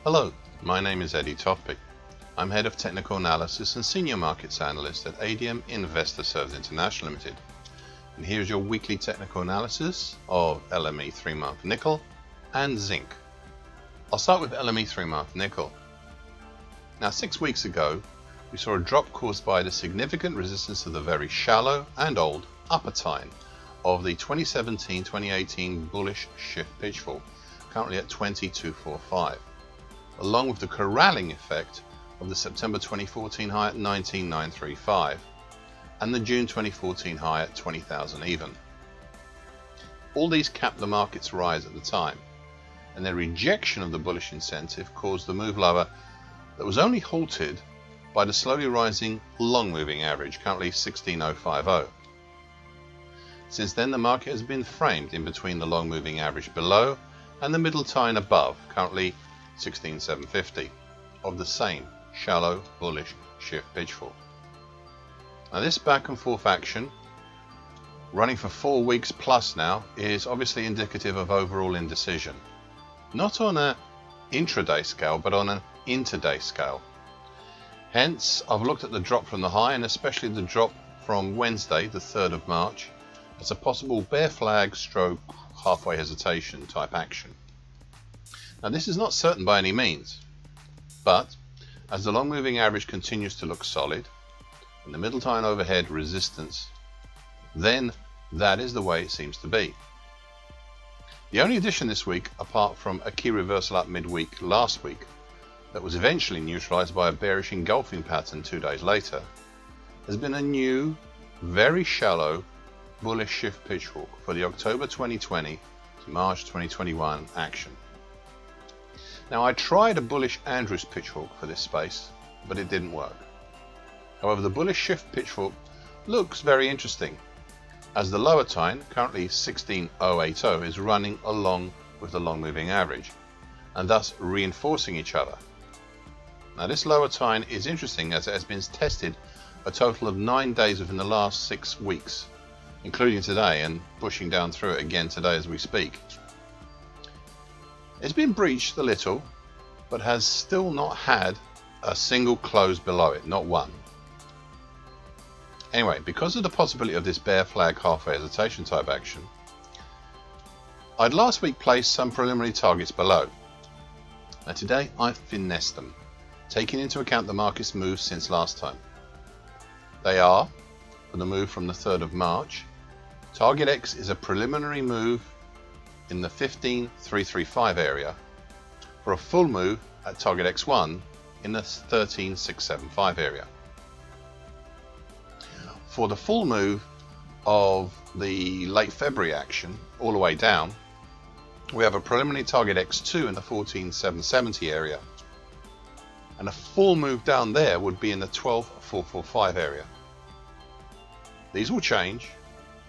Hello, my name is Eddie Tofpik. I'm Head of Technical Analysis and Senior Markets Analyst at ADM Investor Services International Limited. And here's your weekly technical analysis of LME 3-month nickel and zinc. I'll start with LME 3-month nickel. Now 6 weeks ago, we saw a drop caused by the significant resistance of the very shallow and old upper tine of the 2017-2018 bullish shift pitch fall, currently at 22.45. along with the corralling effect of the September 2014 high at 19,935 and the June 2014 high at 20,000 even. All these capped the market's rise at the time, and their rejection of the bullish incentive caused the move lower that was only halted by the slowly rising long moving average, currently 16,050. Since then the market has been framed in between the long moving average below and the middle tine above, currently 16,750, of the same shallow bullish shift pitch fall. Now this back and forth action, running for 4 weeks plus now, is obviously indicative of overall indecision. Not on an intraday scale, but on an interday scale. Hence, I've looked at the drop from the high, and especially the drop from Wednesday, the 3rd of March, as a possible bear flag stroke halfway hesitation type action. Now this is not certain by any means, but as the long moving average continues to look solid and the middle tine overhead resistance, then that is the way it seems to be. The only addition this week, apart from a key reversal up midweek last week that was eventually neutralized by a bearish engulfing pattern 2 days later, has been a new, very shallow bullish shift pitch fall for the October 2020 to March 2021 action. Now I tried a bullish Andrews pitchfork for this space, but it didn't work. However, the bullish shift pitchfork looks very interesting, as the lower tine, currently 16,080, is running along with the long moving average, and thus reinforcing each other. Now this lower tine is interesting as it has been tested a total of 9 days within the last 6 weeks, including today, and pushing down through it again today as we speak. It's been breached a little, but has still not had a single close below it, not one. Anyway, because of the possibility of this bear flag halfway hesitation type action, I'd last week placed some preliminary targets below. Now today I've finessed them, taking into account the market's moves since last time. They are, for the move from the 3rd of March, target X is a preliminary move in the 15,335 area for a full move at target X1 in the 13,675 area. For the full move of the late February action all the way down, we have a preliminary target X2 in the 14,770 area, and a full move down there would be in the 12,445 area. These will change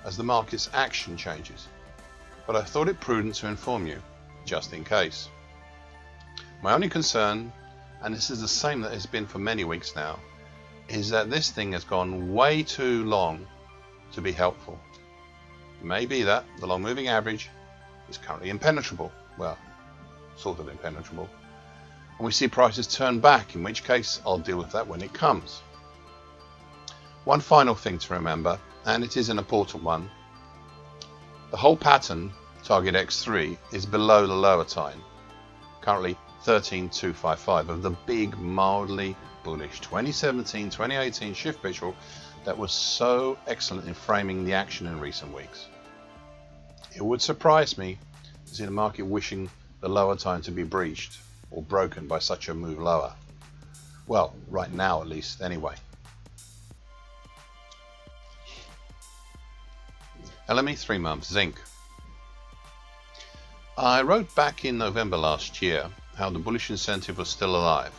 as the market's action changes, but I thought it prudent to inform you, just in case. My only concern, and this is the same that has been for many weeks now, is that this thing has gone way too long to be helpful. It may be that the long moving average is currently impenetrable, well, sort of impenetrable, and we see prices turn back, in which case I'll deal with that when it comes. One final thing to remember, and it is an important one: the whole pattern, target X3, is below the lower tine, currently 13,255, of the big, mildly bullish 2017-2018 shift pitch fall that was so excellent in framing the action in recent weeks. It would surprise me to see the market wishing the lower tine to be breached or broken by such a move lower. Well, right now at least, anyway. LME 3-month zinc. I wrote back in November last year how the bullish incentive was still alive.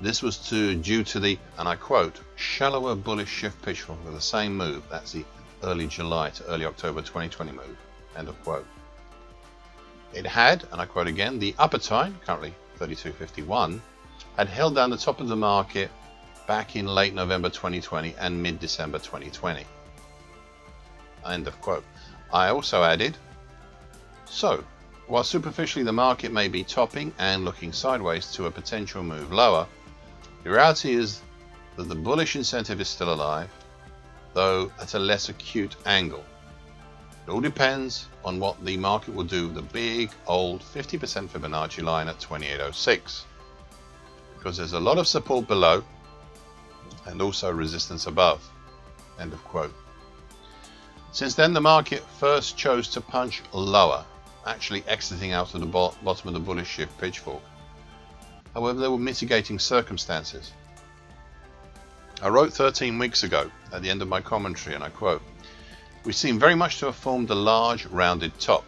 This was due to the, and I quote, shallower bullish shift pitch fall for the same move, that's the early July to early October 2020 move, end of quote. It had, and I quote again, the upper tine, currently 32.51, had held down the top of the market back in late November 2020 and mid-December 2020. End of quote. I also added, so While superficially the market may be topping and looking sideways to a potential move lower, the reality is that the bullish incentive is still alive, though at a less acute angle. It all depends on what the market will do with the big old 50% Fibonacci line at 2806, because there's a lot of support below and also resistance above. End of quote. Since then, the market first chose to punch lower, actually exiting out of the bottom of the bullish shift pitchfork. However, there were mitigating circumstances. I wrote 13 weeks ago at the end of my commentary, and I quote, "We seem very much to have formed a large rounded top,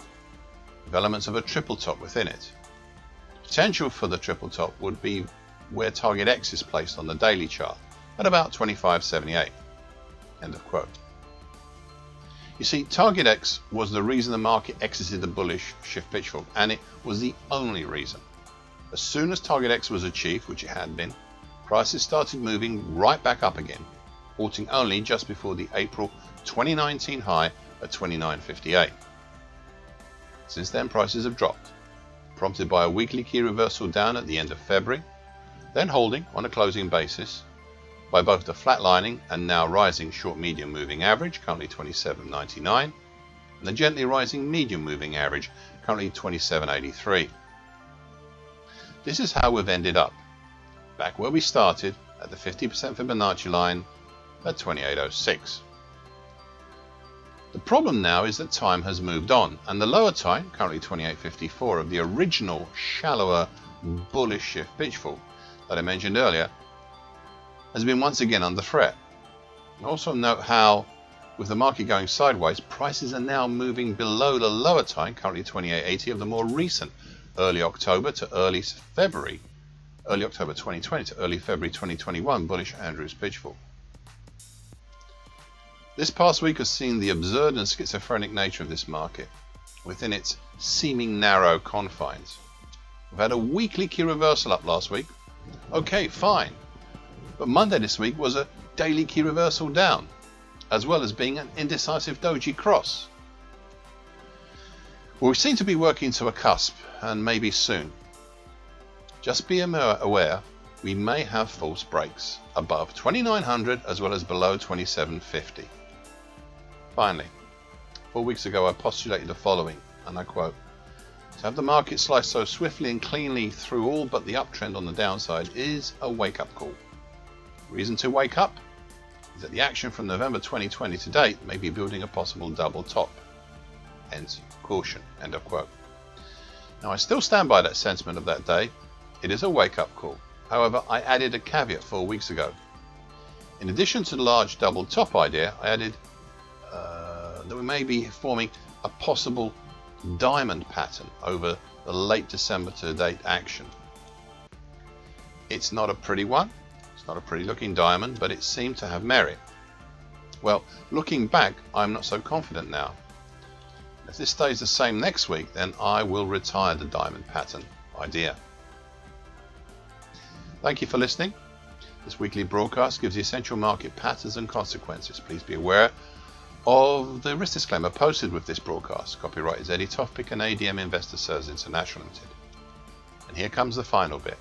with elements of a triple top within it. Potential for the triple top would be where target X is placed on the daily chart, at about 2578. End of quote. You see, target X was the reason the market exited the bullish shift pitchfork, and it was the only reason. As soon as target X was achieved, which it had been, prices started moving right back up again, halting only just before the April 2019 high at 29.58. Since then, prices have dropped, prompted by a weekly key reversal down at the end of February, then holding on a closing basis by both the flatlining and now rising short-medium moving average, currently 27.99, and the gently rising medium moving average, currently 27.83. This is how we've ended up, back where we started at the 50% Fibonacci line at 28.06. The problem now is that time has moved on, and the lower time, currently 28.54, of the original shallower bullish shift pitchfork that I mentioned earlier, has been once again under threat. Also note how, with the market going sideways, prices are now moving below the lower time, currently 28.80, of the more recent early October 2020 to early February 2021 bullish Andrews pitchfork. This past week has seen the absurd and schizophrenic nature of this market within its seeming narrow confines. We've had a weekly key reversal up last week. Okay, fine. But Monday this week was a daily key reversal down, as well as being an indecisive doji cross. Well, we seem to be working to a cusp, and maybe soon. Just be aware we may have false breaks above 2900 as well as below 2750. Finally, 4 weeks ago I postulated the following, and I quote, "To have the market slice so swiftly and cleanly through all but the uptrend on the downside is a wake-up call. Reason to wake up is that the action from November 2020 to date may be building a possible double top. Hence, caution." End of quote. Now, I still stand by that sentiment of that day. It is a wake-up call. However, I added a caveat 4 weeks ago. In addition to the large double top idea, I added that we may be forming a possible diamond pattern over the late December to date action. It's not a pretty one. It's not a pretty looking diamond, but it seemed to have merit. Well, looking back, I'm not so confident now. If this stays the same next week, then I will retire the diamond pattern idea. Thank you for listening. This weekly broadcast gives the essential market patterns and consequences. Please be aware of the risk disclaimer posted with this broadcast. Copyright is Tofpik and ADM Investor Services International Limited. And here comes the final bit.